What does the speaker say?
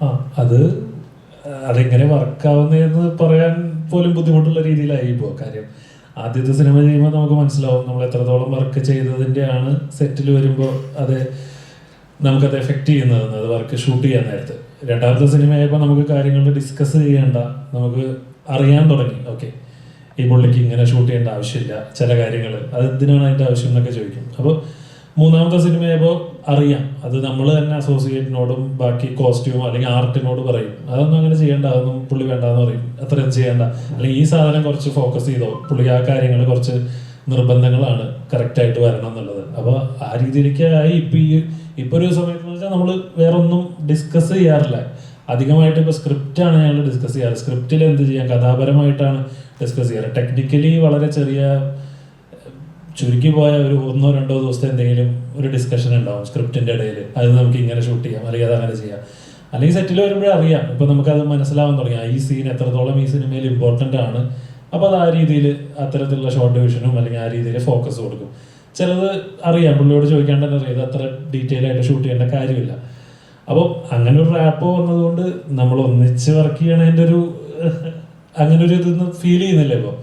ആ അത് അതെങ്ങനെ വർക്കാവുന്നതെന്ന് പറയാൻ പോലും ബുദ്ധിമുട്ടുള്ള രീതിയിലായി ഇപ്പോൾ. കാര്യം ആദ്യത്തെ സിനിമ ചെയ്യുമ്പോൾ നമുക്ക് മനസ്സിലാവും നമ്മൾ എത്രത്തോളം വർക്ക് ചെയ്തതിൻ്റെയാണ് സെറ്റിൽ വരുമ്പോൾ അത് നമുക്കത് എഫക്റ്റ് ചെയ്യുന്നതെന്ന്, അത് വർക്ക് ഷൂട്ട് ചെയ്യാൻ നേരത്ത്. രണ്ടാമത്തെ സിനിമയായപ്പോൾ നമുക്ക് കാര്യങ്ങൾ ഡിസ്കസ് ചെയ്യേണ്ട, നമുക്ക് അറിയാൻ തുടങ്ങി. ഓക്കെ, ഈ പുള്ളിക്ക് ഇങ്ങനെ ഷൂട്ട് ചെയ്യേണ്ട ആവശ്യമില്ല, ചില കാര്യങ്ങൾ അത് എന്തിനാണ് അതിൻ്റെ ആവശ്യം എന്നൊക്കെ ചോദിക്കും. അപ്പോൾ മൂന്നാമത്തെ സിനിമയായപ്പോൾ അറിയാം, അത് നമ്മൾ തന്നെ അസോസിയേറ്റിനോടും ബാക്കി കോസ്റ്റ്യൂം അല്ലെങ്കിൽ ആർട്ടിനോട് പറയും, അതൊന്നും അങ്ങനെ ചെയ്യേണ്ട, അതൊന്നും പുള്ളി വേണ്ടെന്ന് പറയും, അത്രയും ചെയ്യേണ്ട, അല്ലെങ്കിൽ ഈ സാധനം കുറച്ച് ഫോക്കസ് ചെയ്തോ, പുള്ളി ആ കാര്യങ്ങൾ കുറച്ച് നിർബന്ധങ്ങളാണ് കറക്റ്റായിട്ട് വരണം എന്നുള്ളത്. അപ്പോൾ ആ രീതിയിലേക്ക് ആയി. ഇപ്പോൾ ഒരു സമയത്ത് വെച്ചാൽ നമ്മൾ വേറെ ഒന്നും ഡിസ്കസ് ചെയ്യാറില്ല അധികമായിട്ട്. ഇപ്പോൾ സ്ക്രിപ്റ്റാണ് ഞങ്ങൾ ഡിസ്കസ് ചെയ്യാറ്. സ്ക്രിപ്റ്റിൽ എന്ത് ചെയ്യാം, കഥാപരമായിട്ടാണ് ഡിസ്കസ് ചെയ്യാറ്. ടെക്നിക്കലി വളരെ ചെറിയ ചുരുക്കി പോയ ഒരു 1-2 ദിവസത്തെ എന്തെങ്കിലും ഒരു ഡിസ്കഷൻ ഉണ്ടാവും സ്ക്രിപ്റ്റിൻ്റെ ഇടയിൽ, അത് നമുക്ക് ഇങ്ങനെ ഷൂട്ട് ചെയ്യാം അല്ലെങ്കിൽ അത് അങ്ങനെ ചെയ്യാം. അല്ലെങ്കിൽ സെറ്റിൽ വരുമ്പോഴേ അറിയാം, ഇപ്പം നമുക്കത് മനസ്സിലാവാൻ തുടങ്ങി ഈ സീൻ എത്രത്തോളം ഈ സിനിമയിൽ ഇമ്പോർട്ടൻ്റ് ആണ്. അപ്പോൾ അത് ആ രീതിയിൽ അത്തരത്തിലുള്ള ഷോർട്ട് ഡിവിഷനും അല്ലെങ്കിൽ ആ രീതിയിൽ ഫോക്കസ് കൊടുക്കും. ചിലത് അറിയാം, പുള്ളിയോട് ചോദിക്കാണ്ട് തന്നെ അറിയാം, ഇത് അത്ര ഡീറ്റെയിൽ ആയിട്ട് ഷൂട്ട് ചെയ്യേണ്ട കാര്യമില്ല. അപ്പോൾ അങ്ങനെ ഒരു റാപ്പ് വന്നതുകൊണ്ട് നമ്മൾ ഒന്നിച്ച് വർക്ക് ചെയ്യണതിൻ്റെ ഒരു അങ്ങനെ ഒരു ഇതൊന്നും ഫീൽ ചെയ്യുന്നില്ല ഇപ്പോൾ.